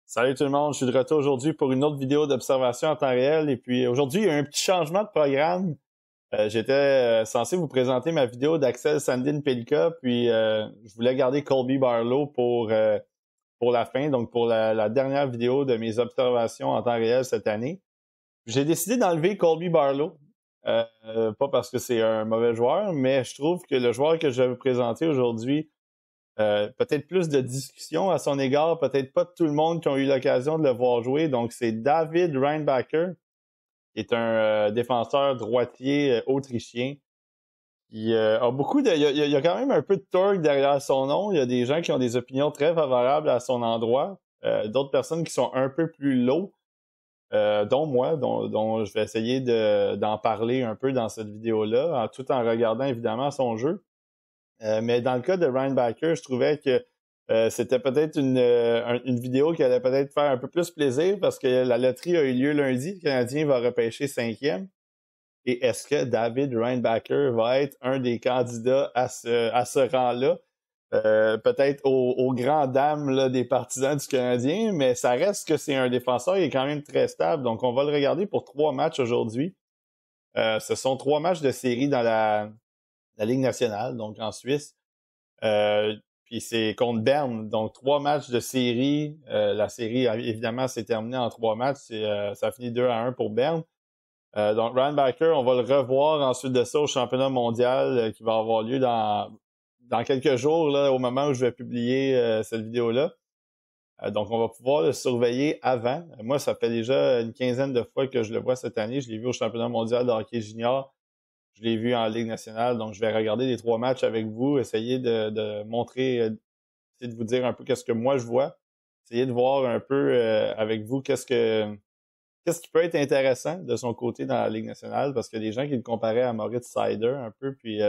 Salut tout le monde, je suis de retour aujourd'hui pour une autre vidéo d'observation en temps réel. Et puis aujourd'hui, il y a un petit changement de programme. J'étais censé vous présenter ma vidéo d'Axel Sandin Pelika, puis je voulais garder Colby Barlow pour la fin, donc pour la dernière vidéo de mes observations en temps réel cette année. J'ai décidé d'enlever Colby Barlow, pas parce que c'est un mauvais joueur, mais je trouve que le joueur que je vais vous présenter aujourd'hui, peut-être plus de discussion à son égard, peut-être pas tout le monde qui a eu l'occasion de le voir jouer. Donc, c'est David Reinbacher, qui est un défenseur droitier autrichien, qui a beaucoup de... Il y a quand même un peu de torque derrière son nom. Il y a des gens qui ont des opinions très favorables à son endroit, d'autres personnes qui sont un peu plus low, dont moi, dont je vais essayer d'en parler un peu dans cette vidéo-là, tout en regardant évidemment son jeu. Mais dans le cas de Reinbacher, je trouvais que c'était peut-être une vidéo qui allait peut-être faire un peu plus plaisir parce que la loterie a eu lieu lundi. Le Canadien va repêcher 5e. Et est-ce que David Reinbacher va être un des candidats à ce rang-là? Peut-être aux grandes dames là, des partisans du Canadien, mais ça reste que c'est un défenseur qui est quand même très stable. Donc, on va le regarder pour 3 matchs aujourd'hui. Ce sont 3 matchs de série dans la Ligue nationale, donc en Suisse. Puis c'est contre Berne, donc 3 matchs de série. La série, évidemment, s'est terminée en 3 matchs. Ça a fini 2-1 pour Berne. Donc Reinbacher, on va le revoir ensuite de ça au championnat mondial qui va avoir lieu dans quelques jours, là, au moment où je vais publier cette vidéo-là. Donc on va pouvoir le surveiller avant. Moi, ça fait déjà une quinzaine de fois que je le vois cette année. Je l'ai vu au championnat mondial de hockey junior. Je l'ai vu en Ligue nationale, donc je vais regarder les 3 matchs avec vous, essayer de montrer, essayer de vous dire un peu qu'est-ce que moi je vois, essayer de voir un peu avec vous qu'est-ce qui peut être intéressant de son côté dans la Ligue nationale, parce qu'il y a des gens qui le comparaient à Moritz Seider un peu, puis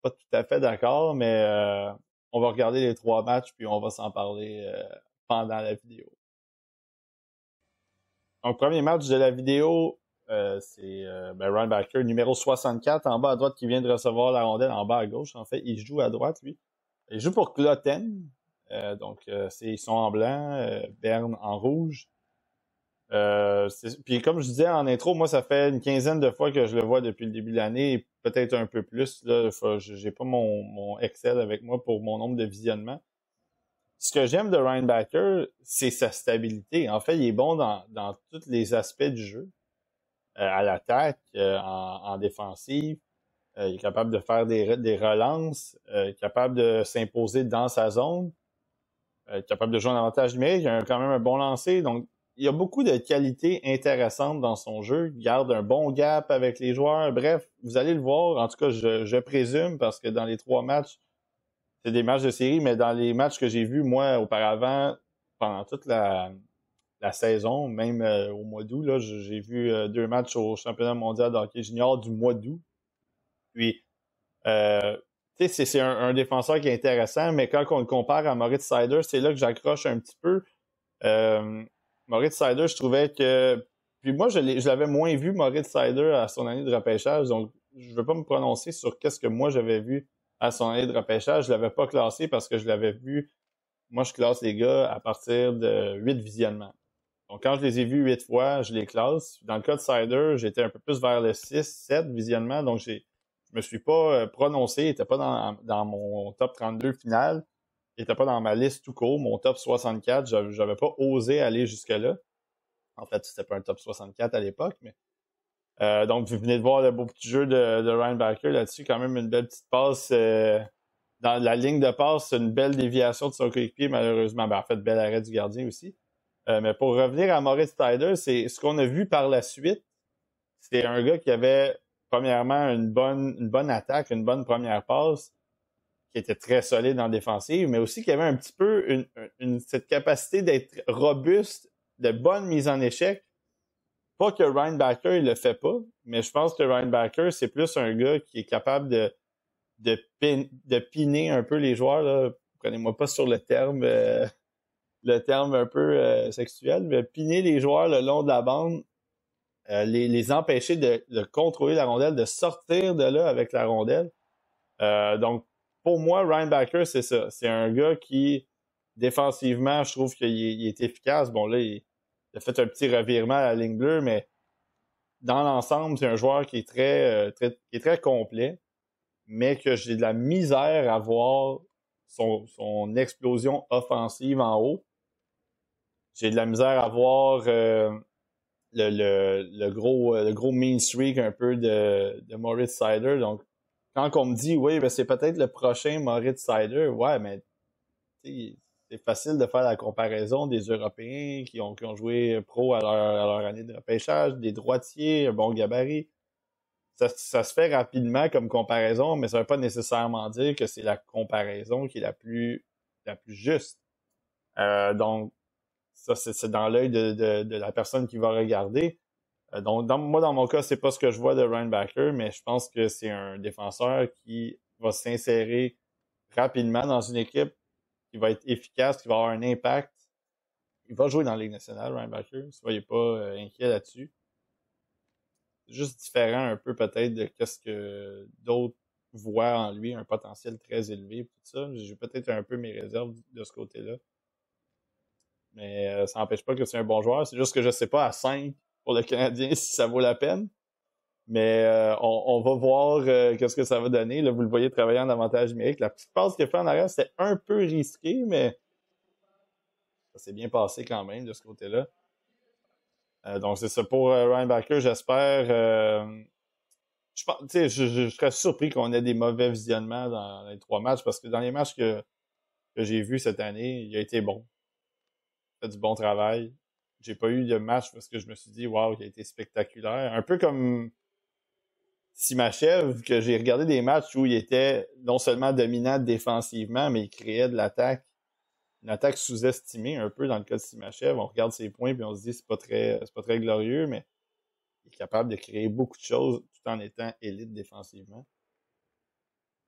pas tout à fait d'accord, mais on va regarder les 3 matchs, puis on va s'en parler pendant la vidéo. Donc, premier match de la vidéo, c'est Reinbacher, numéro 64, en bas à droite, qui vient de recevoir la rondelle en bas à gauche. En fait, il joue à droite, lui. Il joue pour Kloten. Ils sont en blanc, Berne en rouge. Puis comme je disais en intro, moi, ça fait une quinzaine de fois que je le vois depuis le début de l'année, peut-être un peu plus. Là, j'ai pas mon Excel avec moi pour mon nombre de visionnements. Ce que j'aime de Reinbacher, c'est sa stabilité. En fait, il est bon dans tous les aspects du jeu. À l'attaque, en défensive. Il est capable de faire des relances, capable de s'imposer dans sa zone, capable de jouer en avantage numérique. Il a quand même un bon lancer. Donc, il y a beaucoup de qualités intéressantes dans son jeu. Il garde un bon gap avec les joueurs. Bref, vous allez le voir. En tout cas, je présume, parce que dans les 3 matchs, c'est des matchs de série, mais dans les matchs que j'ai vus, moi, auparavant, pendant toute la saison, même au mois d'août, là, j'ai vu 2 matchs au championnat mondial de hockey junior du mois d'août. Puis, tu sais, c'est un défenseur qui est intéressant, mais quand on le compare à Moritz Seider, c'est là que j'accroche un petit peu. Moritz Seider, je trouvais que... Puis moi, je l'avais moins vu, Moritz Seider, à son année de repêchage, donc je ne veux pas me prononcer sur qu'est-ce que moi j'avais vu à son année de repêchage. Je l'avais pas classé parce que je l'avais vu... Moi, je classe les gars à partir de 8 visionnements. Donc, quand je les ai vus 8 fois, je les classe. Dans le cas de Seider, j'étais un peu plus vers le 6, 7 visionnements, donc je me suis pas prononcé, il n'était pas dans mon top 32 final, il n'était pas dans ma liste tout court, mon top 64, j'avais pas osé aller jusque-là. En fait, c'était pas un top 64 à l'époque, mais donc vous venez de voir le beau petit jeu de Reinbacher là-dessus, quand même une belle petite passe dans la ligne de passe, une belle déviation de son coéquipier, malheureusement. En fait, bel arrêt du gardien aussi. Mais pour revenir à Moritz Seider, c'est ce qu'on a vu par la suite. C'est un gars qui avait, premièrement, une bonne attaque, une bonne première passe, qui était très solide en défensive, mais aussi qui avait un petit peu cette capacité d'être robuste, de bonne mise en échec. Pas que Reinbacher, il le fait pas, mais je pense que Reinbacher, c'est plus un gars qui est capable de piner un peu les joueurs, là. Prenez-moi pas sur le terme un peu sexuel, mais piner les joueurs le long de la bande, les empêcher de contrôler la rondelle, de sortir de là avec la rondelle. Donc, pour moi, Reinbacher, c'est ça. C'est un gars qui Défensivement, je trouve qu'il est efficace. Bon, là, il a fait un petit revirement à la ligne bleue, mais dans l'ensemble, c'est un joueur qui est qui est très complet, mais que j'ai de la misère à voir son explosion offensive en haut. J'ai de la misère à voir le gros mean streak un peu de Moritz Seider. Donc, quand on me dit, oui, ben c'est peut-être le prochain Moritz Seider, ouais, mais c'est facile de faire la comparaison des Européens qui ont joué pro à leur année de repêchage, des droitiers, un bon gabarit. Ça se fait rapidement comme comparaison, mais ça ne veut pas nécessairement dire que c'est la comparaison qui est la plus juste. Donc, ça, c'est dans l'œil de la personne qui va regarder. Donc, moi, dans mon cas, c'est pas ce que je vois de Ryan Backer, mais je pense que c'est un défenseur qui va s'insérer rapidement dans une équipe, qui va être efficace, qui va avoir un impact. Il va jouer dans la Ligue nationale, Ryan Backer. Soyez pas inquiets là-dessus. C'est juste différent un peu peut-être de ce que d'autres voient en lui, un potentiel très élevé, tout ça. J'ai peut-être un peu mes réserves de ce côté-là. Mais ça n'empêche pas que c'est un bon joueur. C'est juste que je sais pas à 5 pour le Canadien si ça vaut la peine. Mais on va voir qu'est-ce que ça va donner. Là, vous le voyez travailler en avantage numérique. La petite passe qu'il a fait en arrière, c'était un peu risqué, mais ça s'est bien passé quand même de ce côté-là. Donc c'est ça pour Ryan Backer. J'espère. Je serais surpris qu'on ait des mauvais visionnements dans les 3 matchs parce que dans les matchs que j'ai vus cette année, il a été bon. Il a fait du bon travail. J'ai pas eu de match parce que je me suis dit, waouh, il a été spectaculaire. Un peu comme Simachev, que j'ai regardé des matchs où il était non seulement dominant défensivement, mais il créait de l'attaque, une attaque sous-estimée un peu dans le cas de Simachev. On regarde ses points puis on se dit c'est pas très glorieux, mais il est capable de créer beaucoup de choses tout en étant élite défensivement.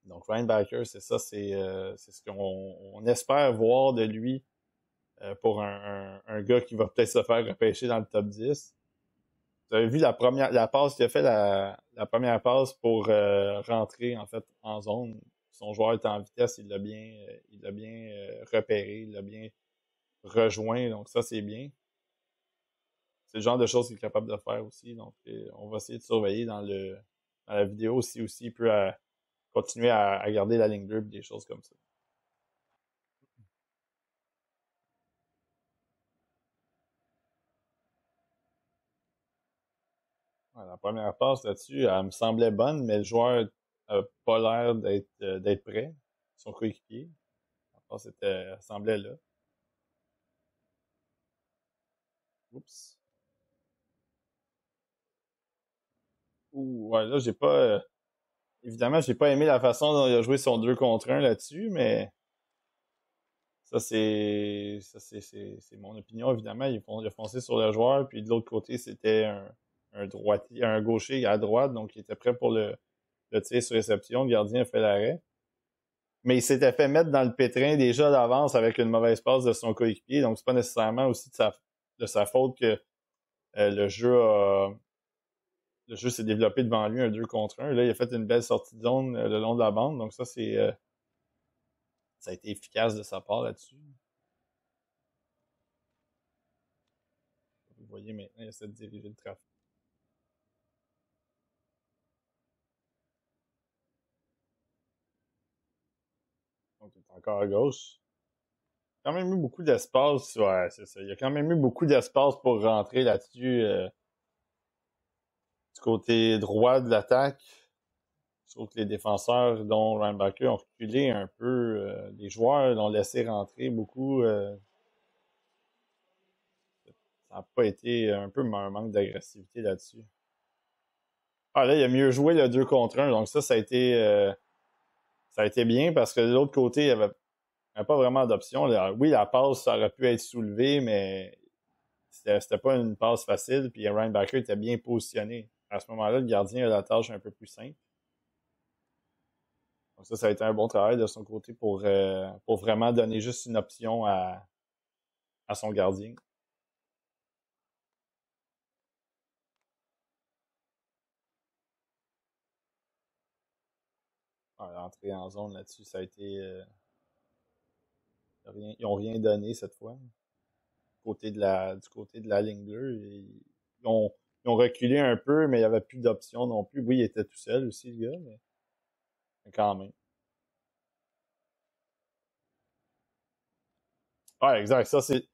Donc Ryan Backer, c'est ça, c'est ce qu'on espère voir de lui pour un gars qui va peut-être se faire repêcher dans le top 10. Vous avez vu la passe qu'il a fait, la première passe pour rentrer en fait en zone. Son joueur était en vitesse, il l'a bien repéré, il l'a bien rejoint. Donc ça, c'est bien. C'est le genre de choses qu'il est capable de faire aussi. Donc on va essayer de surveiller dans la vidéo si aussi il peut continuer à garder la ligne bleue et des choses comme ça. Ouais, la première passe là-dessus, elle me semblait bonne, mais le joueur n'a pas l'air d'être prêt. Son coéquipier. La passe elle semblait là. Oups. Ouh, ouais, là, j'ai pas. Évidemment, j'ai pas aimé la façon dont il a joué son 2 contre 1 là-dessus, mais c'est mon opinion, évidemment. Il a foncé sur le joueur, puis de l'autre côté, c'était un droitier, un gaucher à droite, donc il était prêt pour le tir sur réception. Le gardien a fait l'arrêt. Mais il s'était fait mettre dans le pétrin déjà d'avance avec une mauvaise passe de son coéquipier, donc c'est pas nécessairement aussi de sa faute que euh, le jeu a, le jeu s'est développé devant lui un 2 contre un. Là, il a fait une belle sortie de zone le long de la bande. Donc ça, ça a été efficace de sa part là-dessus. Vous voyez maintenant, il essaie de diriger le trafic. Donc il est encore à gauche. Il a quand même eu beaucoup d'espace. Ouais, c'est ça. Il y a quand même eu beaucoup d'espace pour rentrer là-dessus du côté droit de l'attaque. Je trouve que les défenseurs, dont Ryan Backer, ont reculé un peu. Les joueurs l'ont laissé rentrer beaucoup. Ça n'a pas été un peu un manque d'agressivité là-dessus. Ah là, il a mieux joué le 2 contre un, donc ça a été bien parce que de l'autre côté, il n'y avait pas vraiment d'option. Oui, la passe, ça aurait pu être soulevée, mais c'était pas une passe facile, puis Ryan Backer était bien positionné. À ce moment-là, le gardien a la tâche un peu plus simple. Donc ça a été un bon travail de son côté pour vraiment donner juste une option à son gardien. L'entrée en zone là-dessus, ça a été Ils ont rien donné cette fois. Du côté de la ligne bleue. Ils ont, ils ont reculé un peu, mais il n'y avait plus d'options non plus. Oui, il était tout seul aussi, le gars, mais quand même. Ouais, exact. Ça, c'est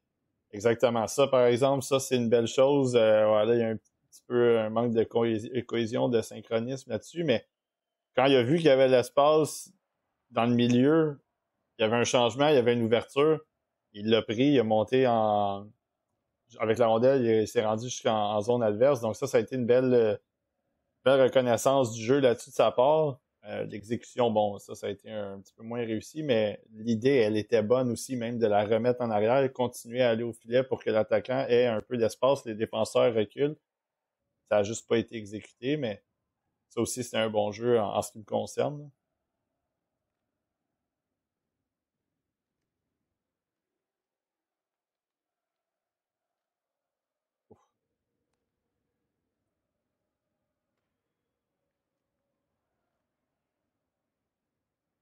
exactement ça, par exemple. Ça, c'est une belle chose. Voilà, il y a un petit peu un manque de cohésion, de synchronisme là-dessus, mais quand il a vu qu'il y avait l'espace dans le milieu, il y avait un changement, il y avait une ouverture, il l'a pris, il a monté avec la rondelle, il s'est rendu jusqu'en zone adverse. Donc ça a été une belle reconnaissance du jeu là-dessus de sa part. L'exécution, bon, ça a été un petit peu moins réussi, mais l'idée, elle était bonne aussi, même de la remettre en arrière, continuer à aller au filet pour que l'attaquant ait un peu d'espace, les défenseurs reculent. Ça a juste pas été exécuté, mais ça aussi, c'était un bon jeu en ce qui me concerne.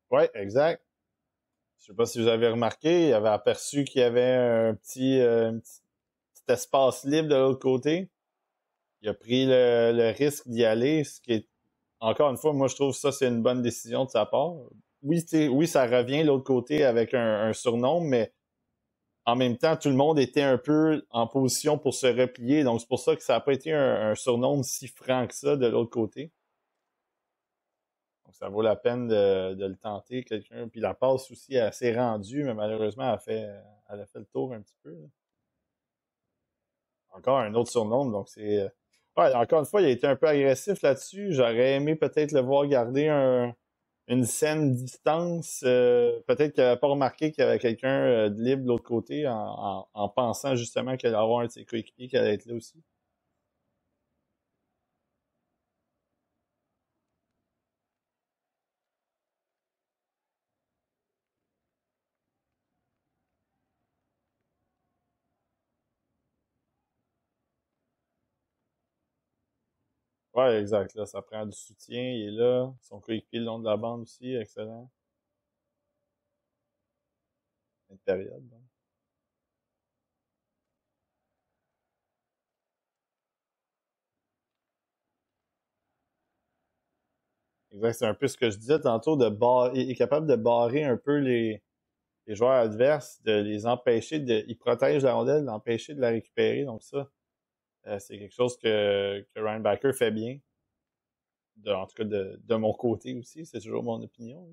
Ouais, exact. Je sais pas si vous avez remarqué, il avait aperçu qu'il y avait petit espace libre de l'autre côté. Il a pris le risque d'y aller, ce qui est, encore une fois, moi je trouve que ça c'est une bonne décision de sa part. Oui, oui, ça revient de l'autre côté avec un surnombre, mais en même temps, tout le monde était un peu en position pour se replier, donc c'est pour ça que ça n'a pas été un surnombre si franc que ça de l'autre côté. Donc ça vaut la peine de le tenter, quelqu'un. Puis la passe aussi, elle s'est rendue, mais malheureusement, elle a fait le tour un petit peu, là. Encore un autre surnom, donc c'est. Ouais, encore une fois, il a été un peu agressif là-dessus. J'aurais aimé peut-être le voir garder une saine distance. Peut-être qu'il n'avait pas remarqué qu'il y avait quelqu'un de libre de l'autre côté en pensant justement qu'il allait avoir un de ses coéquipiers qui allait être là aussi. Ouais, exact. Là, ça prend du soutien. Il est là. Son coéquipier le long de la bande aussi. Excellent. Une période. Donc. Exact. C'est un peu ce que je disais tantôt il est capable de barrer un peu les joueurs adverses, de les empêcher il protège la rondelle, d'empêcher de la récupérer. Donc ça, c'est quelque chose que Ryan Backer fait bien. En tout cas, de mon côté aussi. C'est toujours mon opinion.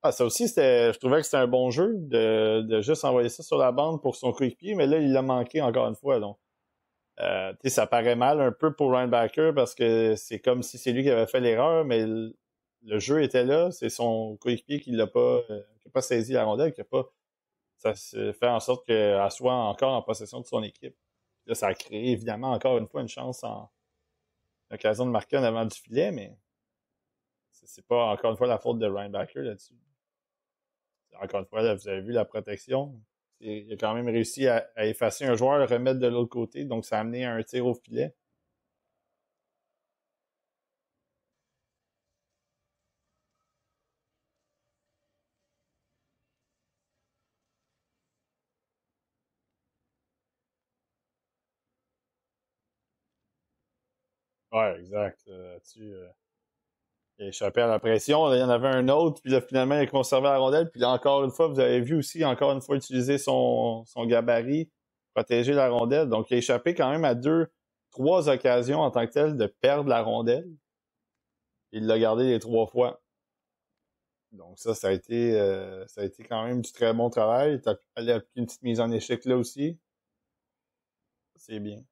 Ah, ça aussi, je trouvais que c'était un bon jeu de juste envoyer ça sur la bande pour son coéquipier, mais là, il l'a manqué encore une fois. Donc, tu sais, ça paraît mal un peu pour Ryan Backer parce que c'est comme si c'est lui qui avait fait l'erreur, mais le jeu était là. C'est son coéquipier qui a pas saisi la rondelle, qui a pas, ça se fait en sorte qu'elle soit encore en possession de son équipe. Là, ça a créé évidemment encore une fois une chance en occasion de marquer en avant du filet, mais c'est pas encore une fois la faute de Ryan Backer là-dessus. Encore une fois, là, vous avez vu la protection. Il a quand même réussi à effacer un joueur, le remettre de l'autre côté, donc ça a amené à un tir au filet. Ouais, exact. Là-dessus, il a échappé à la pression. Là, il y en avait un autre, puis là, finalement, il a conservé la rondelle. Puis là, encore une fois, vous avez vu aussi, encore une fois, utiliser son gabarit, protéger la rondelle. Donc, il a échappé quand même à trois occasions en tant que tel de perdre la rondelle. Il l'a gardé les trois fois. Donc ça a été quand même du très bon travail. Tu as allé appliquer une petite mise en échec là aussi. C'est bien.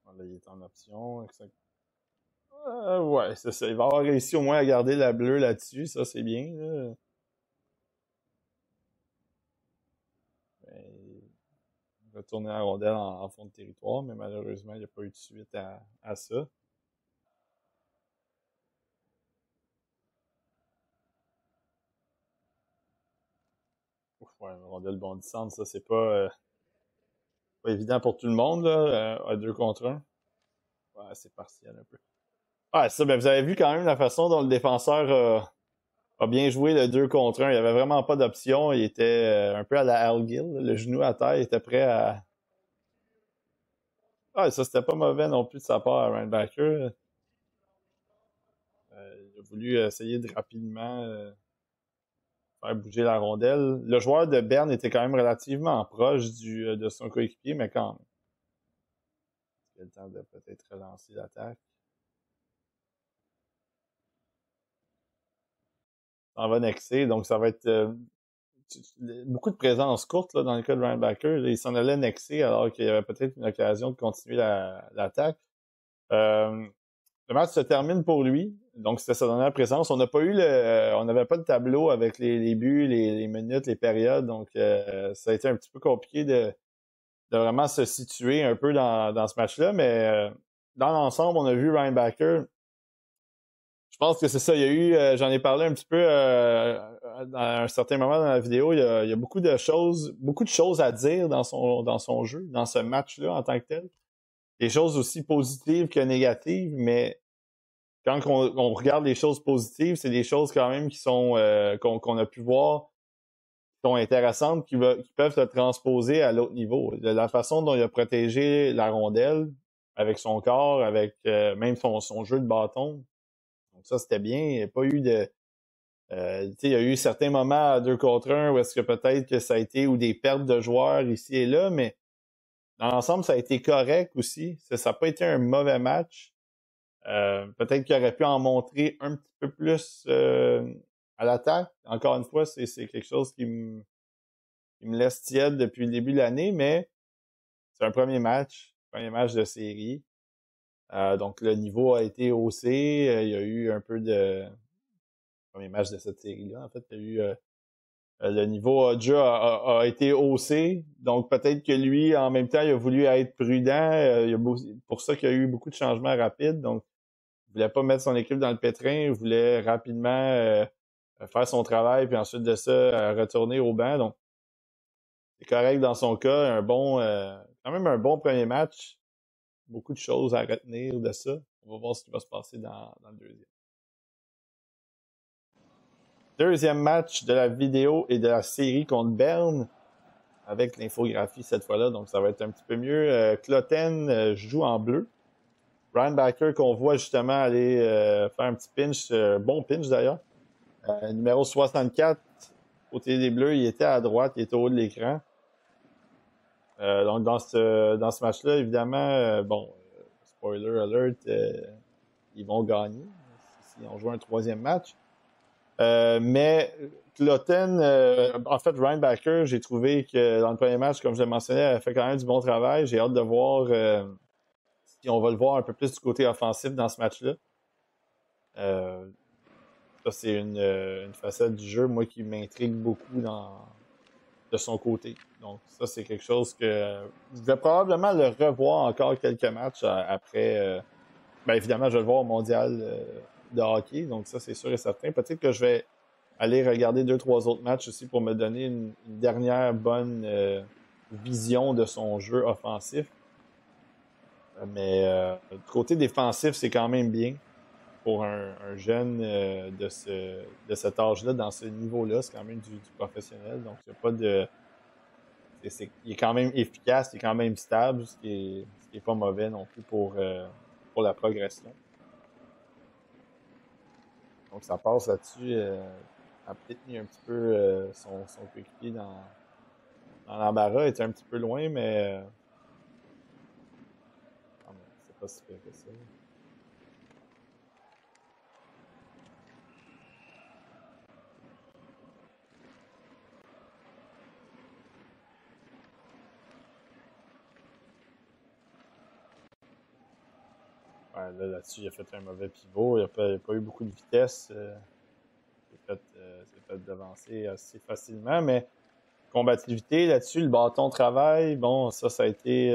Voilà, il est en option. Ouais, c'est ça. Il va avoir réussi au moins à garder la bleue là-dessus. Ça, c'est bien, là. Mais, retourner la rondelle en fond de territoire, mais malheureusement, il n'y a pas eu de suite à ça. Ouf, ouais, une rondelle bondissante, ça, c'est pas évident pour tout le monde, là, à 2 contre 1. Ouais, c'est partiel un peu. Ouais, ça, ben, vous avez vu quand même la façon dont le défenseur a bien joué le 2 contre 1. Il n'y avait vraiment pas d'option. Il était un peu à la Al Gill, le genou à terre, il était prêt à. Ah, ça, c'était pas mauvais non plus de sa part à Randbacker. Il a voulu essayer de rapidement faire bouger la rondelle. Le joueur de Berne était quand même relativement proche de son coéquipier, mais quand même. Il a le temps de peut-être relancer l'attaque. Ça va nexer, donc ça va être beaucoup de présence courte là, dans le cas de Randbacker. Il s'en allait nexer alors qu'il y avait peut-être une occasion de continuer l'attaque. Le match se termine pour lui. Donc, c'était sa dernière présence. On n'a pas eu on n'avait pas de tableau avec les buts, les minutes, les périodes. Donc, ça a été un petit peu compliqué de vraiment se situer un peu dans ce match-là. Mais dans l'ensemble, on a vu Ryan Backer. Je pense que c'est ça. Il y a eu, j'en ai parlé un petit peu à un certain moment dans la vidéo. Il y a beaucoup de choses à dire dans son jeu, dans ce match-là en tant que tel. Des choses aussi positives que négatives, mais quand on regarde les choses positives, c'est des choses quand même qui sont qu'on a pu voir, qui sont intéressantes, qui peuvent se transposer à l'autre niveau. De la façon dont il a protégé la rondelle avec son corps, avec même son jeu de bâton. Donc ça, c'était bien. Il n'y a pas eu de. Il y a eu certains moments à 2 contre 1 où est-ce que peut-être que ça a été ou des pertes de joueurs ici et là, mais dans l'ensemble, ça a été correct aussi. Ça n'a pas été un mauvais match. Peut-être qu'il aurait pu en montrer un petit peu plus à l'attaque. Encore une fois, c'est quelque chose qui me laisse tiède depuis le début de l'année, mais c'est un premier match de série. Donc le niveau a été haussé. Il y a eu un peu de premier match de cette série-là. En fait, il y a eu le niveau a été haussé. Donc peut-être que lui, en même temps, il a voulu être prudent. Pour ça qu'il y a eu beaucoup de changements rapides. Donc il voulait pas mettre son équipe dans le pétrin, il voulait rapidement faire son travail, puis ensuite de ça, retourner au banc. Donc, c'est correct dans son cas, quand même un bon premier match. Beaucoup de choses à retenir de ça. On va voir ce qui va se passer dans le deuxième. Deuxième match de la vidéo et de la série contre Berne, avec l'infographie cette fois-là, donc ça va être un petit peu mieux. Cloten joue en bleu. Ryan Backer qu'on voit justement aller faire un petit pinch, bon pinch d'ailleurs. Numéro 64, côté des Bleus, il était à droite, il était au haut de l'écran. Donc dans ce match-là, évidemment, spoiler alert, ils vont gagner si on joue un troisième match. Mais Cloten, en fait, Ryan Backer, j'ai trouvé que dans le premier match, comme je l'ai mentionné, elle a fait quand même du bon travail. J'ai hâte de voir si on va le voir un peu plus du côté offensif dans ce match-là. Ça, c'est une facette du jeu, moi, qui m'intrigue beaucoup de son côté. Donc, ça, c'est quelque chose que je vais probablement le revoir encore quelques matchs après. Bien évidemment, je vais le voir au mondial de hockey. Donc, ça, c'est sûr et certain. Peut-être que je vais aller regarder 2-3 autres matchs aussi pour me donner une dernière bonne vision de son jeu offensif. Mais du côté défensif, c'est quand même bien pour un jeune de cet âge-là, dans ce niveau-là. C'est quand même du professionnel. Donc, il n'y a pas de. Il est quand même efficace, il est quand même stable, ce qui est pas mauvais non plus pour la progression. Donc, ça passe là-dessus. A peut-être mis un petit peu son coéquipier dans l'embarras. Il était un petit peu loin, mais. C'est pas si pire que ça. Ouais, là-dessus, il a fait un mauvais pivot. Il n'a pas eu beaucoup de vitesse. Il s'est fait devancer assez facilement. Mais combativité là-dessus, le bâton travail, bon, ça a été...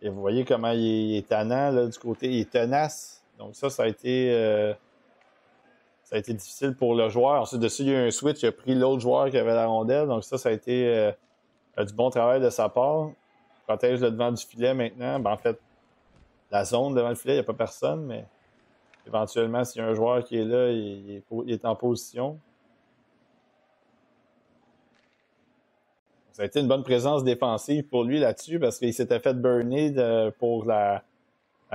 et vous voyez comment il est tannant, là, du côté, il est tenace. Donc ça a été difficile pour le joueur. Ensuite de ça, il y a eu un switch, il a pris l'autre joueur qui avait la rondelle. Donc ça a été du bon travail de sa part. Il protège le devant du filet maintenant. Ben, en fait, la zone devant le filet, il n'y a pas personne, mais éventuellement, s'il y a un joueur qui est là, il est en position. Ça a été une bonne présence défensive pour lui là-dessus parce qu'il s'était fait burner pour la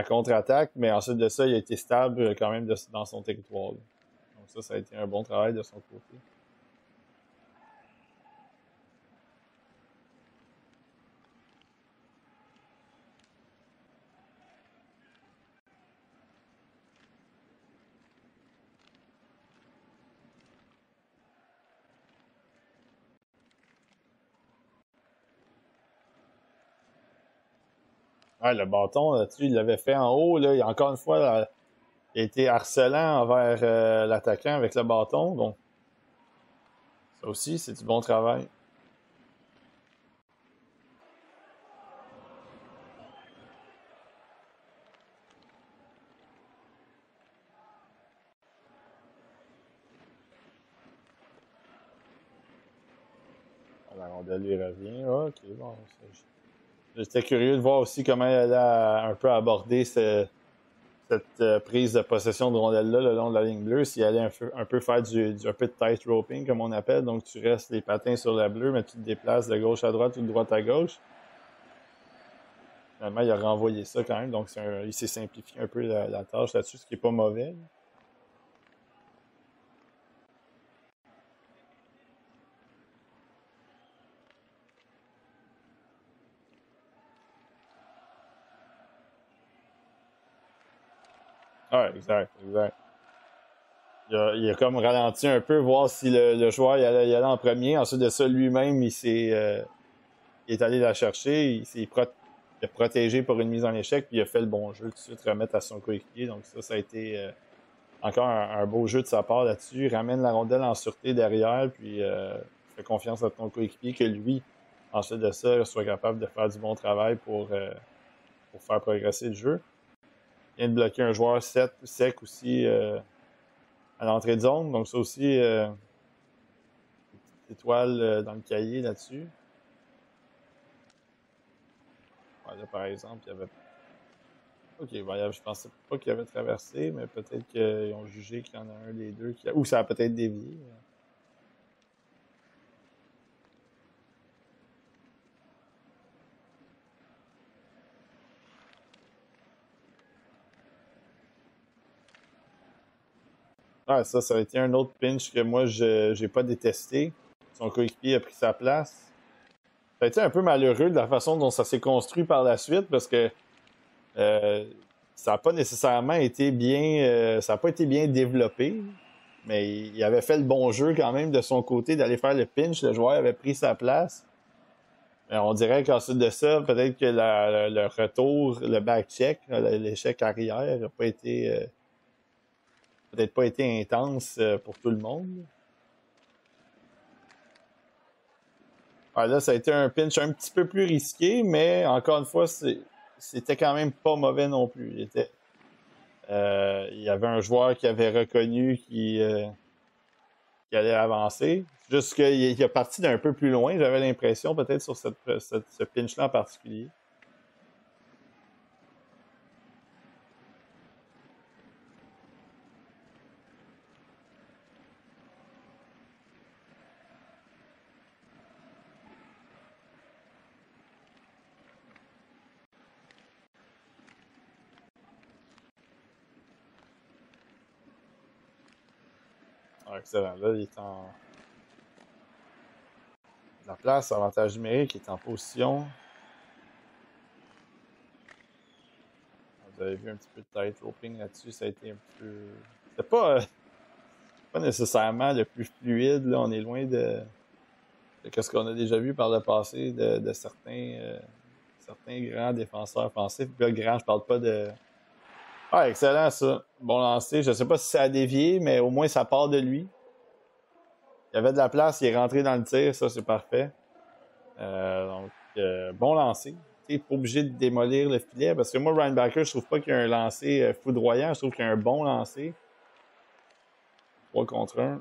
contre-attaque, mais ensuite de ça, il a été stable quand même dans son territoire. Donc ça a été un bon travail de son côté. Ouais, le bâton, là-dessus, il l'avait fait en haut. Là, encore une fois, là, il a été harcelant envers l'attaquant avec le bâton. Donc, ça aussi, c'est du bon travail. La rondelle lui revient. OK, bon. J'étais curieux de voir aussi comment elle allait un peu aborder cette prise de possession de rondelle-là le long de la ligne bleue, s'il allait un peu faire un peu de tight roping, comme on appelle. Donc, tu restes les patins sur la bleue, mais tu te déplaces de gauche à droite ou de droite à gauche. Finalement, il a renvoyé ça quand même. Donc, il s'est simplifié un peu la tâche là-dessus, ce qui n'est pas mauvais. Ah, exact. Il a comme ralenti un peu, voir si le joueur il allait en premier. Ensuite de ça, lui-même, il est allé la chercher. Il a protégé pour une mise en échec, puis il a fait le bon jeu tout de suite, remettre à son coéquipier. Donc ça a été encore un beau jeu de sa part là-dessus. Il ramène la rondelle en sûreté derrière, puis fait confiance à ton coéquipier que lui, ensuite de ça, soit capable de faire du bon travail pour faire progresser le jeu. Il vient de bloquer un joueur sec aussi à l'entrée de zone. Donc ça aussi, une petite étoile dans le cahier là-dessus. Ouais, là, par exemple, il y avait... OK, ben, je pensais pas qu'il avait traversé, mais peut-être qu'ils ont jugé qu'il y en a un des deux ou ça a peut-être dévié. Ah, ça a été un autre pinch que moi, je n'ai pas détesté. Son coéquipier a pris sa place. Ça a été un peu malheureux de la façon dont ça s'est construit par la suite parce que euh, ça n'a pas nécessairement été bien... ça n'a pas été bien développé, mais il avait fait le bon jeu quand même de son côté d'aller faire le pinch. Le joueur avait pris sa place. On dirait qu'ensuite de ça, peut-être que le retour, le back-check, l'échec arrière n'a pas été... peut-être pas été intense pour tout le monde. Ah, là, ça a été un pinch un petit peu plus risqué, mais encore une fois, c'était quand même pas mauvais non plus. Il y avait un joueur qui avait reconnu qui allait avancer. Juste qu'il est parti d'un peu plus loin, j'avais l'impression, peut-être sur ce pinch-là en particulier. Ah, excellent. Là, il est en la place, avantage numérique, il est en position. Vous avez vu un petit peu de tight roping là-dessus, ça a été un petit peu... C'était pas nécessairement le plus fluide, là. On est loin de ce qu'on a déjà vu par le passé de certains grands défenseurs offensifs. Puis là, grand, je parle pas de... Ah, excellent ça. Bon lancer. Je sais pas si ça a dévié, mais au moins ça part de lui. Il y avait de la place, il est rentré dans le tir, ça c'est parfait. Bon lancer. Tu n'es pas obligé de démolir le filet, parce que moi, Ryan Backer, je trouve pas qu'il y a un lancer foudroyant, je trouve qu'il y a un bon lancer. 3 contre 1.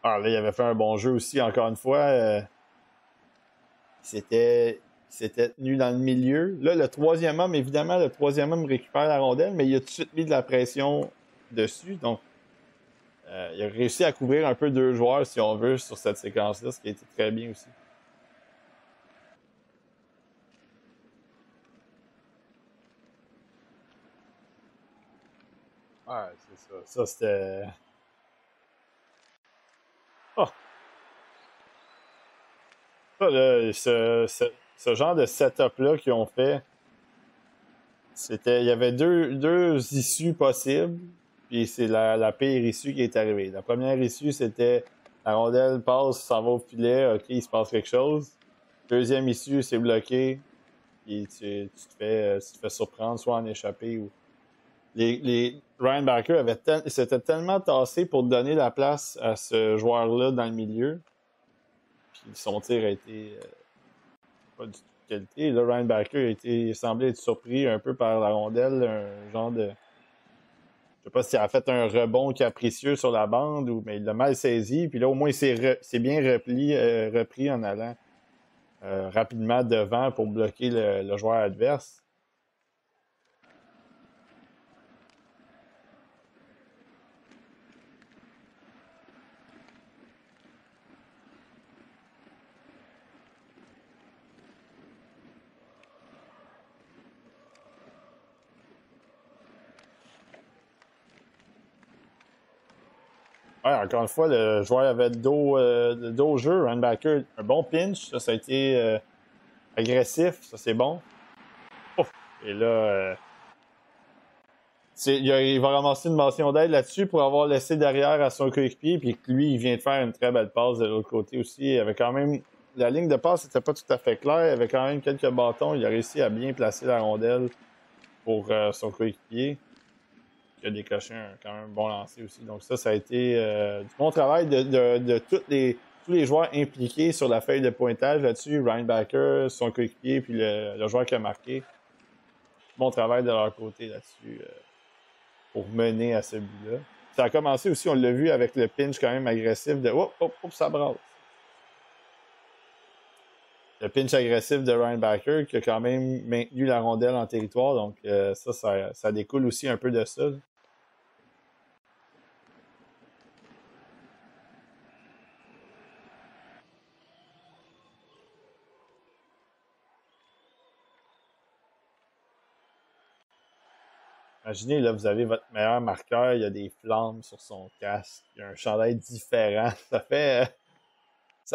Ah, là, il avait fait un bon jeu aussi, encore une fois. C'était tenu dans le milieu. Là, le troisième homme, évidemment, le troisième homme récupère la rondelle, mais il a tout de suite mis de la pression dessus. Donc, il a réussi à couvrir un peu 2 joueurs, si on veut, sur cette séquence-là, ce qui a été très bien aussi. Ouais, c'est ça. Ça, c'était... Oh, ça, là, ce genre de setup-là qu'ils ont fait, il y avait deux issues possibles, puis c'est la pire issue qui est arrivée. La première issue, c'était la rondelle passe, s'en va au filet, ok, il se passe quelque chose. Deuxième issue, c'est bloqué, puis tu te fais surprendre, soit en échappé ou. Ryan Backer s'était tellement tassé pour donner la place à ce joueur-là dans le milieu, puis son tir a été pas du tout de qualité. Là, Ryan Backer semblait être surpris un peu par la rondelle, un genre de. Je sais pas s'il a fait un rebond capricieux sur la bande, mais il l'a mal saisi. Puis là, au moins, il s'est bien repris en allant rapidement devant pour bloquer le joueur adverse. Ouais, encore une fois, le joueur avait le dos au jeu. Ryan Backer, un bon pinch. Ça a été agressif. Ça, c'est bon. Ouf. Et là, il va ramasser une mention d'aide là-dessus pour avoir laissé derrière à son coéquipier. Puis lui, il vient de faire une très belle passe de l'autre côté aussi. Il avait quand même. La ligne de passe n'était pas tout à fait claire. Il avait quand même quelques bâtons. Il a réussi à bien placer la rondelle pour son coéquipier. Il a décoché quand même un bon lancer aussi. Donc ça a été du bon travail de tous les joueurs impliqués sur la feuille de pointage là-dessus. Ryan Backer, son coéquipier, puis le joueur qui a marqué. Bon travail de leur côté là-dessus pour mener à ce but-là. Ça a commencé aussi, on l'a vu, avec le pinch quand même agressif de « Hop, hop, hop, ça brasse ». Le pinch agressif de Ryan Backer qui a quand même maintenu la rondelle en territoire. Donc ça découle aussi un peu de ça. Imaginez, là, vous avez votre meilleur marqueur, il y a des flammes sur son casque, il y a un chandail différent. Ça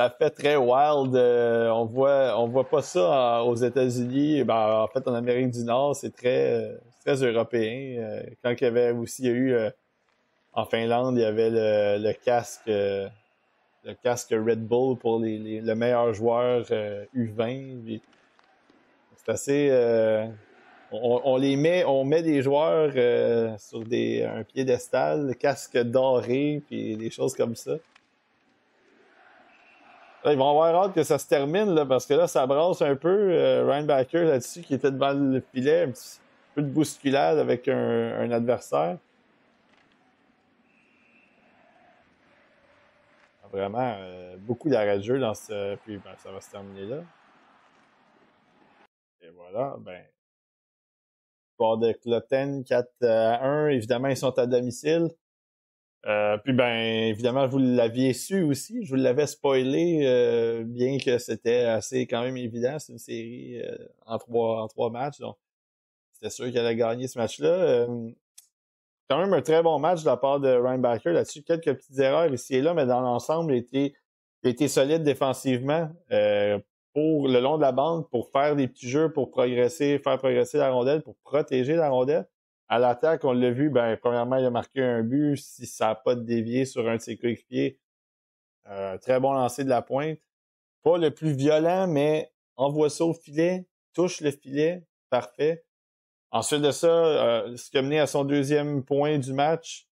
fait très wild. On voit pas ça aux États-Unis. Ben, en fait, en Amérique du Nord, c'est très européen. Quand il y a eu en Finlande, il y avait le casque Red Bull pour le meilleur joueur U20. C'est assez. On met des joueurs sur un piédestal, casque doré, puis des choses comme ça. Là, ils vont avoir hâte que ça se termine, là, parce que là, ça brasse un peu. Ryan Backer là-dessus, qui était devant le filet, un petit peu de bousculade avec un adversaire. Vraiment, beaucoup d'arrêts de jeu dans ce. Puis ben, ça va se terminer là. Et voilà, ben. Sport de Cloten 4-1. Évidemment, ils sont à domicile. Puis ben, évidemment, vous l'aviez su aussi. Je vous l'avais spoilé, bien que c'était assez quand même évident. C'est une série en trois matchs. Donc, c'était sûr qu'il allait gagner ce match-là. Quand même un très bon match de la part de Ryan Backer là-dessus. Quelques petites erreurs ici et là, mais dans l'ensemble, il a été solide défensivement pour le long de la bande, pour faire des petits jeux, pour faire progresser la rondelle, pour protéger la rondelle. À l'attaque, on l'a vu, ben, premièrement, il a marqué un but. Si ça n'a pas dévié sur un de ses coéquipiers, très bon lancer de la pointe. Pas le plus violent, mais envoie ça au filet, touche le filet, parfait. Ensuite de ça, ce qui a mené à son deuxième point du match,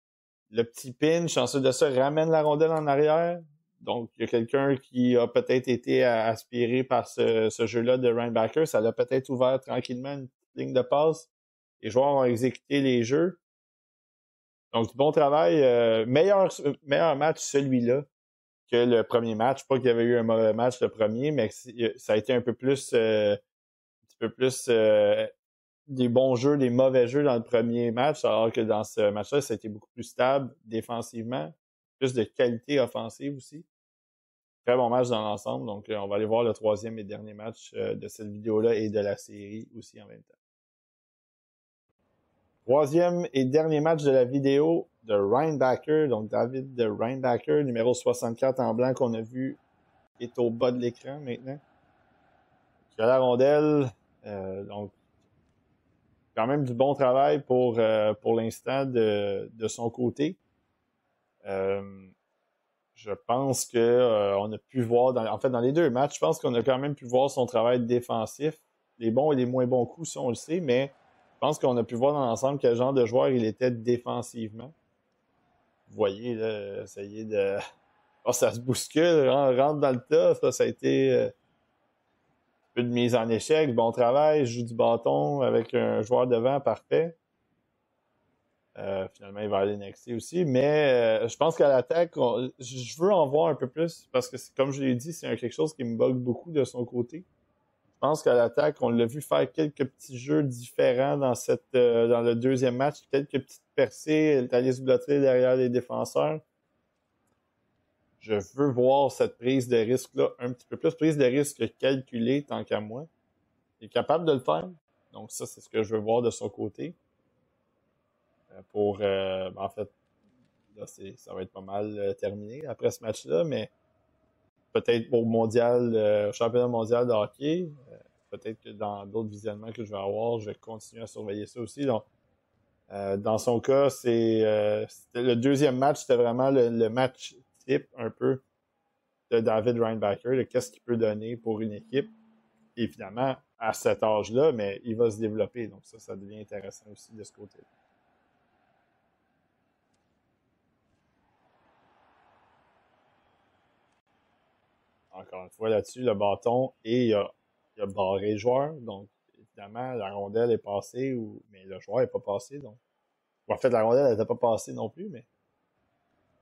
Le petit pinch, ensuite de ça, ramène la rondelle en arrière. Donc, il y a quelqu'un qui a peut-être été aspiré par ce jeu-là de Rhinebacker. Ça l'a peut-être ouvert tranquillement une ligne de passe. Les joueurs ont exécuté les jeux. Donc, du bon travail. Meilleur match, celui-là, que le premier match. Pas qu'il y avait eu un mauvais match le premier, mais ça a été un petit peu plus des bons jeux, des mauvais jeux dans le premier match, alors que dans ce match-là, ça a été beaucoup plus stable défensivement, plus de qualité offensive aussi. Très bon match dans l'ensemble, donc on va aller voir le troisième et dernier match de cette vidéo-là et de la série aussi en même temps. Troisième et dernier match de la vidéo de Rhinebacker, donc David de Rhinebacker, numéro 64 en blanc qu'on a vu, est au bas de l'écran maintenant. Il a la rondelle, donc quand même du bon travail pour l'instant de son côté. Je pense que on a pu voir, dans les deux matchs, je pense qu'on a quand même pu voir son travail défensif. Les bons et les moins bons coups, ça on le sait, mais je pense qu'on a pu voir dans l'ensemble quel genre de joueur il était défensivement. Vous voyez, là, essayer de... Oh, ça se bouscule, rentre dans le tas, ça a été un peu de mise en échec, bon travail, joue du bâton avec un joueur devant, parfait. Finalement, il va aller next aussi. Mais je pense qu'à l'attaque, je veux en voir un peu plus parce que, comme je l'ai dit, c'est quelque chose qui me bug beaucoup de son côté. Je pense qu'à l'attaque, on l'a vu faire quelques petits jeux différents dans le deuxième match. Quelques petites percées, aller se blotter derrière les défenseurs. Je veux voir cette prise de risque-là un petit peu plus. Prise de risque calculée, tant qu'à moi. Il est capable de le faire. Donc ça, c'est ce que je veux voir de son côté. En fait, là, ça va être pas mal terminé après ce match-là, mais peut-être pour championnat mondial de hockey, peut-être que dans d'autres visionnements que je vais avoir, je vais continuer à surveiller ça aussi. Donc, dans son cas, c'était le deuxième match, c'était vraiment le match type un peu de David Rhinebacker, de qu'est-ce qu'il peut donner pour une équipe. Évidemment, à cet âge-là, mais il va se développer. Donc ça devient intéressant aussi de ce côté-là. Encore une fois, là-dessus, le bâton, et il a barré le joueur. Donc, évidemment, la rondelle est passée, mais le joueur n'est pas passé. Donc, en fait, la rondelle n'était pas passée non plus, mais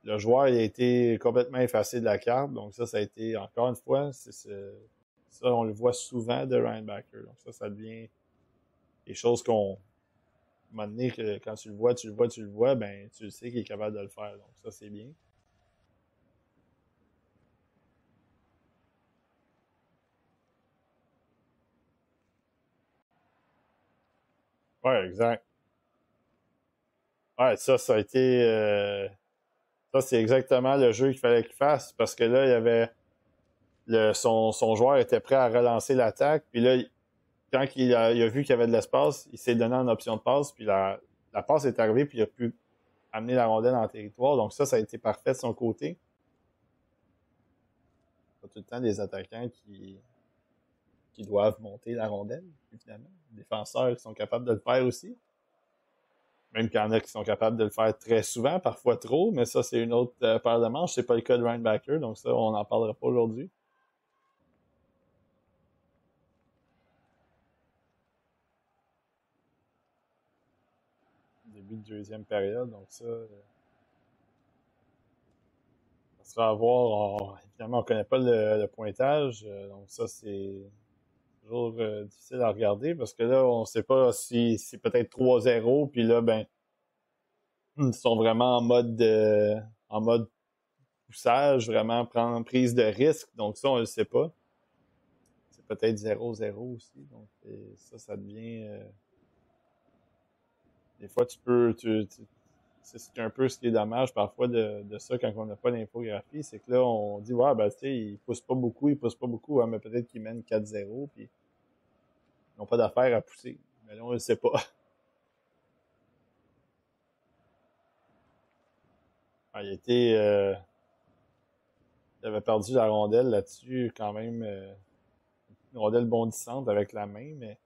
le joueur il a été complètement effacé de la carte. Donc, ça a été, encore une fois, ça, on le voit souvent de Rhinebacker. Donc, ça devient des choses à un moment donné, que quand tu le vois, ben, tu le sais qu'il est capable de le faire. Donc, ça, c'est bien. Ouais, exact. Ouais, ça a été... ça, c'est exactement le jeu qu'il fallait qu'il fasse parce que là, il y avait son joueur était prêt à relancer l'attaque. Puis là, quand il a vu qu'il y avait de l'espace, il s'est donné en option de passe. Puis la passe est arrivée, puis il a pu amener la rondelle en territoire. Donc ça a été parfait de son côté. Pas tout le temps des attaquants qui doivent monter la rondelle, évidemment. Les défenseurs qui sont capables de le faire aussi. Même qu'il y en a qui sont capables de le faire très souvent, parfois trop, mais ça, c'est une autre paire de manches. C'est pas le cas de Rhinebacker, donc ça, on n'en parlera pas aujourd'hui. Début de deuxième période, donc ça sera à voir. Évidemment, on ne connaît pas le pointage, donc ça, c'est toujours difficile à regarder parce que là, on ne sait pas si c'est peut-être 3-0, puis là, ben, ils sont vraiment en mode poussage, vraiment prise de risque, donc ça, on ne le sait pas. C'est peut-être 0-0 aussi, donc ça devient... des fois, c'est un peu ce qui est dommage parfois de ça quand on n'a pas l'infographie, c'est que là, on dit, ouais, ben, tu sais, il pousse pas beaucoup, hein, mais peut-être qu'il mène 4-0, puis ils n'ont pas d'affaire à pousser. Mais là, on ne le sait pas. Ah, il avait perdu la rondelle là-dessus, quand même, une rondelle bondissante avec la main, mais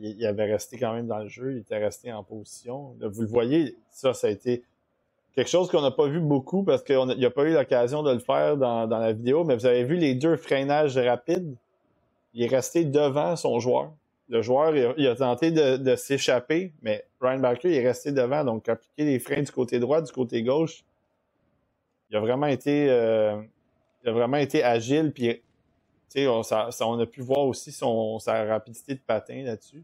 il avait resté quand même dans le jeu, il était resté en position. Là, vous le voyez, ça a été quelque chose qu'on n'a pas vu beaucoup parce qu'il n'y a pas eu l'occasion de le faire dans la vidéo, mais vous avez vu les deux freinages rapides. Il est resté devant son joueur. Le joueur, il a tenté de s'échapper, mais Ryan Baker, il est resté devant. Donc, appliquer les freins du côté droit, du côté gauche, il a vraiment été agile. Puis, on a pu voir aussi sa rapidité de patin là-dessus.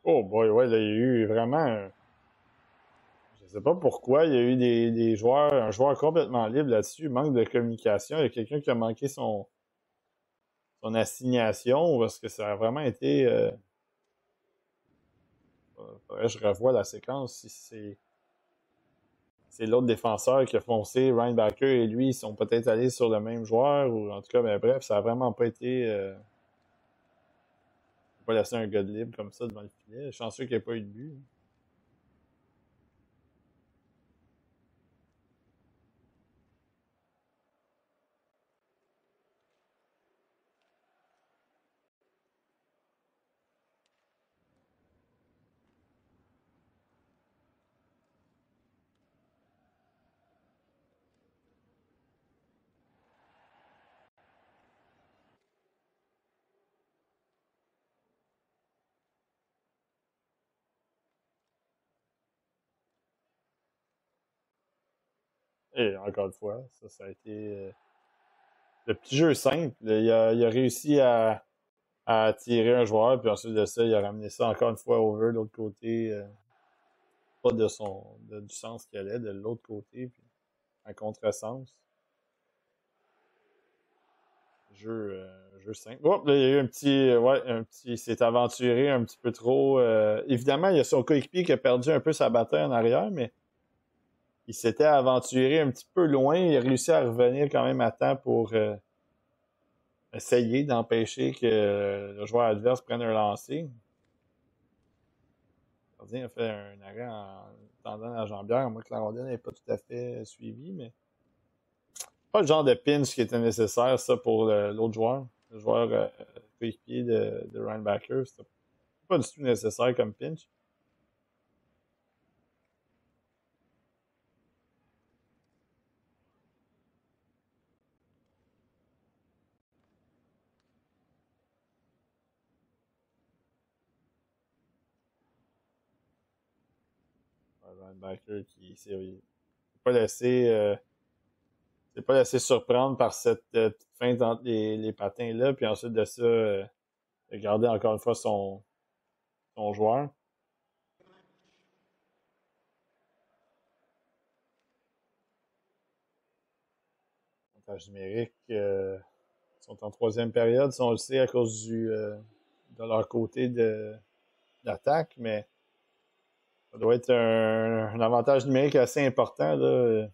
Oh boy, ouais, là, il y a eu vraiment. Je sais pas pourquoi, il y a eu des joueurs, un joueur complètement libre là-dessus, manque de communication. Il y a quelqu'un qui a manqué son assignation parce que ça a vraiment été. Faudrait que je revoie la séquence si c'est l'autre défenseur qui a foncé. Ryan Baker et lui, ils sont peut-être allés sur le même joueur ou en tout cas, mais bref, ça a vraiment pas été. Pas laisser un gars de libre comme ça devant le filet. Chanceux qu'il n'y ait pas eu de but. Et encore une fois, ça a été le petit jeu simple. Il a réussi à tirer un joueur, puis ensuite de ça, il a ramené ça encore une fois over de l'autre côté. Pas du sens qu'il allait, de l'autre côté, puis en contresens. Jeu simple. Oh, là, il y a eu il s'est aventuré un petit peu trop. Évidemment, il y a son coéquipier qui a perdu un peu sa bataille en arrière, mais il s'était aventuré un petit peu loin. Il a réussi à revenir quand même à temps pour essayer d'empêcher que le joueur adverse prenne un lancer. Le gardien a fait un arrêt en tendant la jambière, à moins que la rondelle n'ait pas tout à fait suivi, mais pas le genre de pinch qui était nécessaire, ça, pour l'autre joueur. Le joueur coéquipier de Ryan Backer. C'était pas du tout nécessaire comme pinch. Ryan Backer qui s'est pas laissé surprendre par cette petite feinte entre les patins là, puis ensuite de ça, il a gardé encore une fois son joueur. Montage numérique, sont en troisième période, si on le sait, à cause de leur côté d'attaque, mais ça doit être un avantage numérique assez important. Là.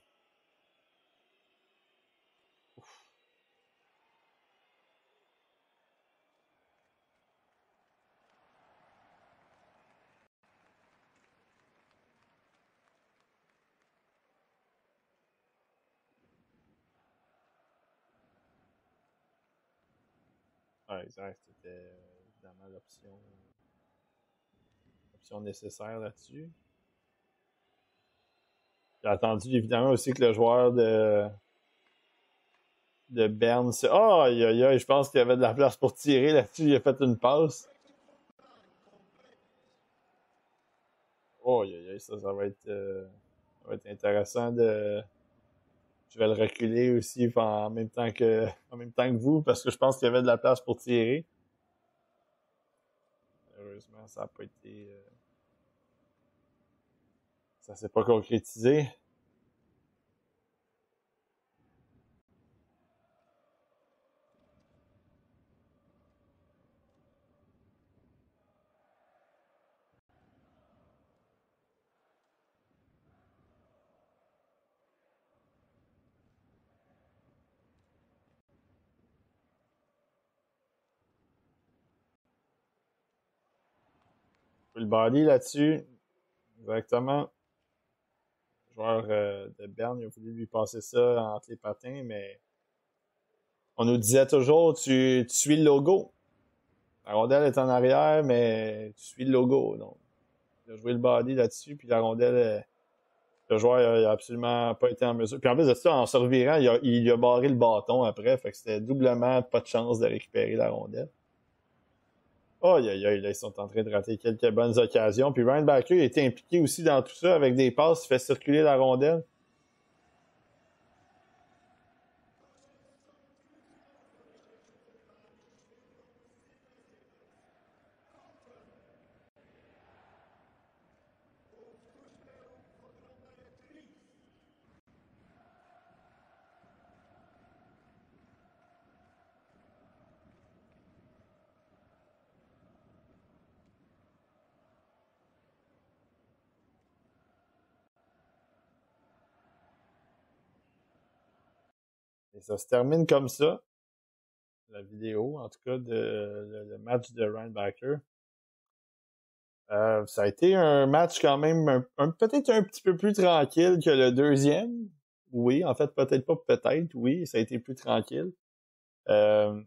Ouais, exact. C'était évidemment l'option nécessaire là-dessus. J'ai attendu évidemment aussi que le joueur de Berne. Oh, aïe, aïe, aïe, je pense qu'il y avait de la place pour tirer là-dessus. Il a fait une passe. Oh, aïe, aïe, ça va être intéressant de. Je vais le reculer aussi en même temps que vous, parce que je pense qu'il y avait de la place pour tirer. Heureusement, ça n'a pas été. Ça s'est pas concrétisé. Le body là-dessus. Exactement. Le joueur de Berne, il a voulu lui passer ça entre les patins, mais on nous disait toujours, tu suis le logo. La rondelle est en arrière, mais tu suis le logo. Donc, il a joué le body là-dessus, puis la rondelle, le joueur il a absolument pas été en mesure. Puis en plus de ça, en se revirant, il a barré le bâton après, fait que c'était doublement pas de chance de récupérer la rondelle. Oh, là, ils sont en train de rater quelques bonnes occasions. Puis Ryan Backer était impliqué aussi dans tout ça avec des passes, il fait circuler la rondelle. Et ça se termine comme ça, la vidéo, en tout cas, le match de Ryan Backer. Ça a été un match quand même peut-être un petit peu plus tranquille que le deuxième. Oui, en fait, peut-être pas peut-être, oui, ça a été plus tranquille. Euh,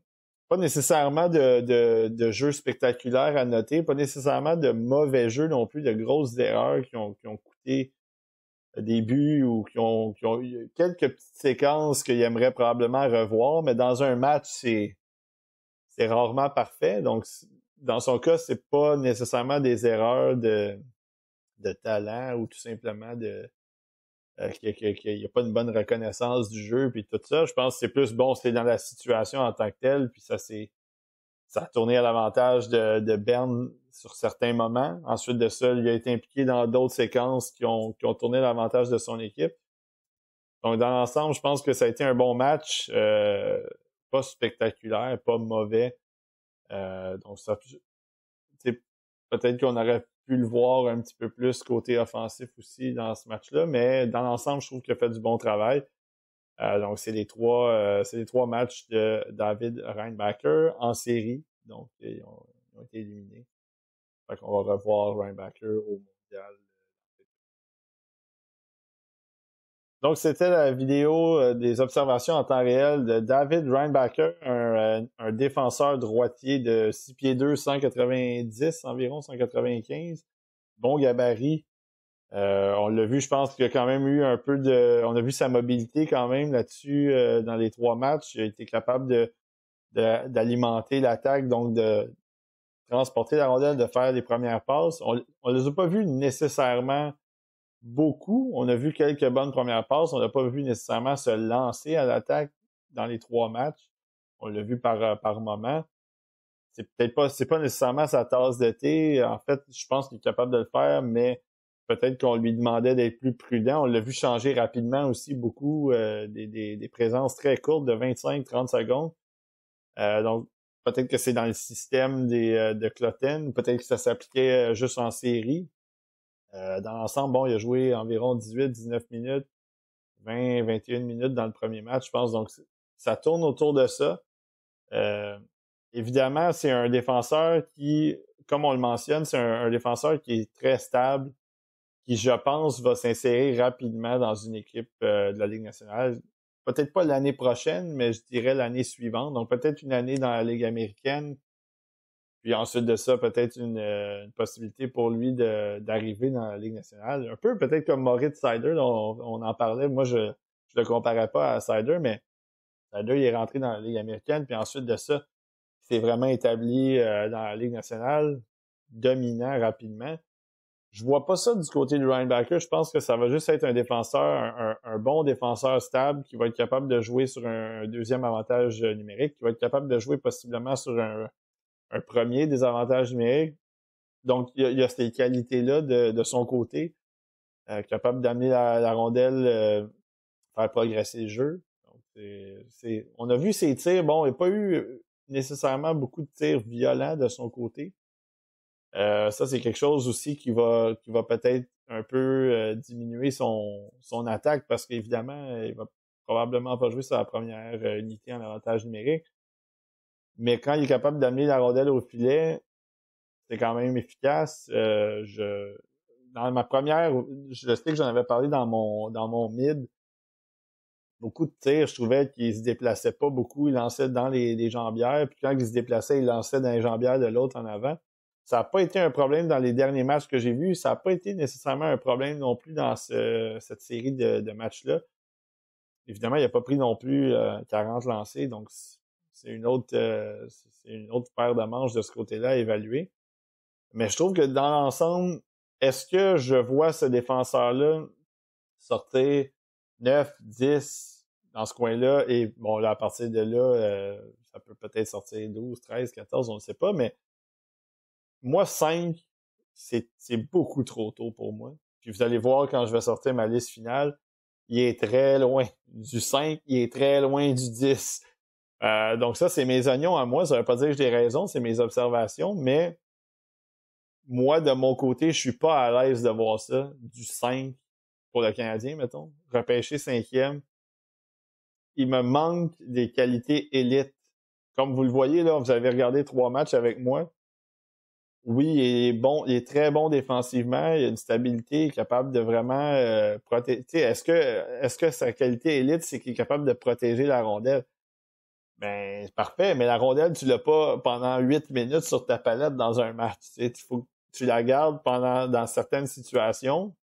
Pas nécessairement de jeux spectaculaires à noter, pas nécessairement de mauvais jeux non plus, de grosses erreurs qui ont coûté des buts ou qui ont eu quelques petites séquences qu'il aimerait probablement revoir, mais dans un match, c'est rarement parfait. Donc, dans son cas, c'est pas nécessairement des erreurs de talent ou tout simplement qu'il n'y a pas une bonne reconnaissance du jeu puis tout ça. Je pense que c'est plus bon, c'est dans la situation en tant que telle, puis ça a tourné à l'avantage de Berne sur certains moments. Ensuite de ça, il a été impliqué dans d'autres séquences qui ont tourné à l'avantage de son équipe. Donc, dans l'ensemble, je pense que ça a été un bon match, pas spectaculaire, pas mauvais. Donc, ça, peut-être qu'on aurait pu le voir un petit peu plus côté offensif aussi dans ce match-là, mais dans l'ensemble, je trouve qu'il a fait du bon travail. Donc, c'est les trois matchs de David Reinbacher en série. Donc, ils ont été éliminés. Fait qu'on va revoir Reinbacher au mondial. Donc, c'était la vidéo des observations en temps réel de David Reinbacher, un défenseur droitier de 6 pieds 2, 190 environ, 195. Bon gabarit. On l'a vu, je pense qu'il y a quand même eu un peu on a vu sa mobilité quand même là-dessus dans les trois matchs. Il a été capable d'alimenter l'attaque, donc de transporter la rondelle, de faire les premières passes. On les a pas vus nécessairement beaucoup. On a vu quelques bonnes premières passes. On n'a pas vu nécessairement se lancer à l'attaque dans les trois matchs. On l'a vu par moment. C'est pas nécessairement sa tasse de thé. En fait, je pense qu'il est capable de le faire, mais peut-être qu'on lui demandait d'être plus prudent. On l'a vu changer rapidement aussi beaucoup, des présences très courtes de 25-30 secondes. Donc, peut-être que c'est dans le système de Cloten, peut-être que ça s'appliquait juste en série. Dans l'ensemble, bon, il a joué environ 18-19 minutes, 20-21 minutes dans le premier match, je pense. Donc, ça tourne autour de ça. Euh, Évidemment, c'est un défenseur qui, comme on le mentionne, c'est un défenseur qui est très stable, qui, je pense, va s'insérer rapidement dans une équipe de la Ligue nationale. Peut-être pas l'année prochaine, mais je dirais l'année suivante. Donc, peut-être une année dans la Ligue américaine. Puis ensuite de ça, peut-être une possibilité pour lui d'arriver dans la Ligue nationale. Un peu peut-être comme Moritz Seider, dont on en parlait. Moi, je le comparais pas à Seider, mais Seider, il est rentré dans la Ligue américaine. Puis ensuite de ça, s'est vraiment établi dans la Ligue nationale, dominant rapidement. Je vois pas ça du côté de Ryan Backer. Je pense que ça va juste être un défenseur, un bon défenseur stable qui va être capable de jouer sur un deuxième avantage numérique, qui va être capable de jouer possiblement sur un premier désavantage numérique. Donc, il y a ces qualités-là de son côté, capable d'amener la rondelle, faire progresser le jeu. Donc, on a vu ses tirs. Bon, il n'y a pas eu nécessairement beaucoup de tirs violents de son côté. Ça, c'est quelque chose aussi qui va peut-être un peu diminuer son attaque parce qu'évidemment, il va probablement pas jouer sur la première unité en avantage numérique. Mais quand il est capable d'amener la rondelle au filet, c'est quand même efficace. dans ma première, je sais que j'en avais parlé dans mon mid, beaucoup de tirs, je trouvais qu'il se déplaçait pas beaucoup, il lançait dans les jambières, puis quand il se déplaçait, il lançait dans les jambières de l'autre en avant. Ça n'a pas été un problème dans les derniers matchs que j'ai vus, ça n'a pas été nécessairement un problème non plus dans cette série de matchs-là. Évidemment, il n'a pas pris non plus 40 lancés, donc c'est une autre paire de manches de ce côté-là à évaluer. Mais je trouve que dans l'ensemble, est-ce que je vois ce défenseur-là sortir 9, 10 dans ce coin-là? Et bon, là, à partir de là, ça peut peut-être sortir 12, 13, 14, on ne sait pas, mais moi, 5, c'est beaucoup trop tôt pour moi. Puis vous allez voir quand je vais sortir ma liste finale, il est très loin du 5, il est très loin du 10. Donc ça, c'est mes oignons à moi. Ça veut pas dire que j'ai raison, c'est mes observations, mais moi, de mon côté, je suis pas à l'aise de voir ça, du 5 pour le Canadien, mettons. Repêcher 5e. Il me manque des qualités élites. Comme vous le voyez, là, vous avez regardé 3 matchs avec moi. Oui, il est bon, il est très bon défensivement, il a une stabilité, il est capable de vraiment protéger. Est-ce que sa qualité élite, c'est qu'il est capable de protéger la rondelle? Ben, c'est parfait, mais la rondelle, tu l'as pas pendant 8 minutes sur ta palette dans un match. Il faut que tu la gardes dans certaines situations,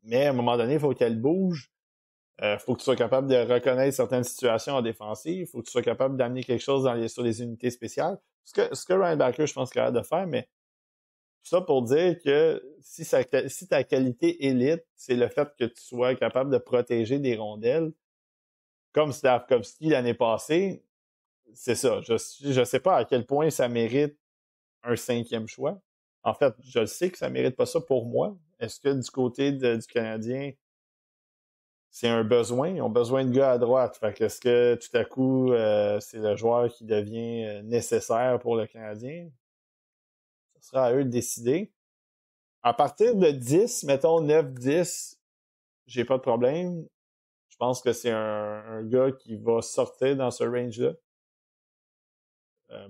mais à un moment donné, il faut qu'elle bouge. Faut que tu sois capable de reconnaître certaines situations en défensive. Il faut que tu sois capable d'amener quelque chose sur les unités spéciales. Ce que Ryan Backer, je pense, est capable de faire, mais tout ça pour dire que si ta qualité élite, c'est le fait que tu sois capable de protéger des rondelles, comme Slavkovski l'année passée, c'est ça. Je sais pas à quel point ça mérite un 5e choix. En fait, je le sais que ça mérite pas ça pour moi. Est-ce que du côté du Canadien, c'est un besoin? Ils ont besoin de gars à droite. Fait que est-ce que tout à coup, c'est le joueur qui devient nécessaire pour le Canadien? Ce sera à eux de décider. À partir de 10, mettons 9-10, j'ai pas de problème. Je pense que c'est un gars qui va sortir dans ce range-là.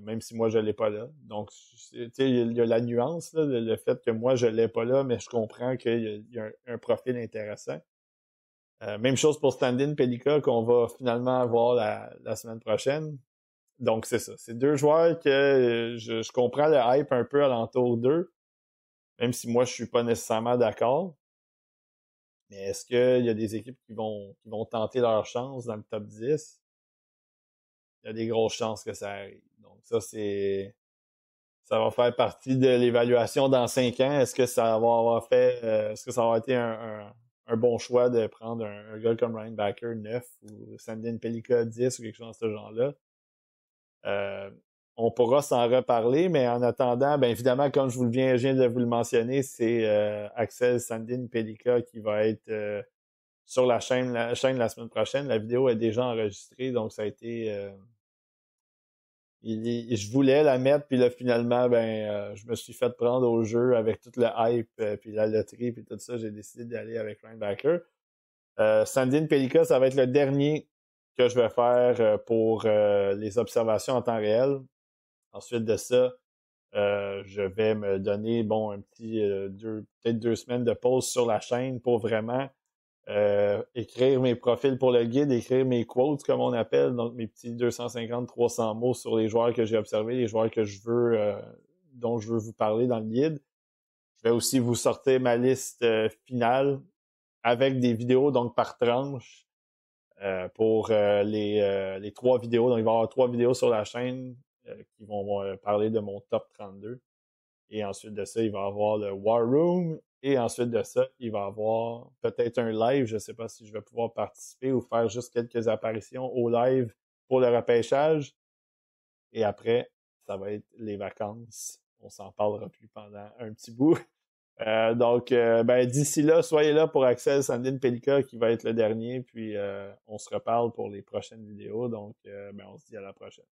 Même si moi je l'ai pas là. Donc, tu sais, il y a la nuance, là, le fait que moi je l'ai pas là, mais je comprends qu'il y a un profil intéressant. Même chose pour Standin Pelika qu'on va finalement avoir la semaine prochaine. Donc c'est ça. C'est 2 joueurs que je comprends le hype un peu alentour d'eux, même si moi je suis pas nécessairement d'accord. Mais est-ce qu'il y a des équipes qui vont tenter leur chance dans le top 10? Il y a des grosses chances que ça arrive. Donc ça va faire partie de l'évaluation dans 5 ans. Est-ce que ça va avoir est-ce que ça va avoir été un bon choix de prendre un gars comme Ryan Backer 9 ou Sandin Pelika 10 ou quelque chose de ce genre-là? On pourra s'en reparler, mais en attendant, ben évidemment, comme je viens de vous le mentionner, c'est Axel Sandin Pelika qui va être sur la chaîne la semaine prochaine. La vidéo est déjà enregistrée, donc ça a été je voulais la mettre, puis là, finalement, je me suis fait prendre au jeu avec tout le hype, puis la loterie, puis tout ça. J'ai décidé d'aller avec Ryan Backer. Sandin Pelika, ça va être le dernier que je vais faire pour les observations en temps réel. Ensuite de ça, je vais me donner, un petit peut-être 2 semaines de pause sur la chaîne pour vraiment écrire mes profils pour le guide, écrire mes quotes, comme on appelle, donc mes petits 250-300 mots sur les joueurs que j'ai observés, les joueurs que je veux, dont je veux vous parler dans le guide. Je vais aussi vous sortir ma liste finale avec des vidéos, donc par tranche, pour les 3 vidéos. Donc, il va y avoir 3 vidéos sur la chaîne qui vont parler de mon top 32. Et ensuite de ça, il va y avoir le War Room. Et ensuite de ça, il va y avoir peut-être un live. Je ne sais pas si je vais pouvoir participer ou faire juste quelques apparitions au live pour le repêchage. Et après, ça va être les vacances. On s'en parlera plus pendant un petit bout. Donc, d'ici là, soyez là pour Axel Sandin Pelika qui va être le dernier. Puis, on se reparle pour les prochaines vidéos. Donc, on se dit à la prochaine.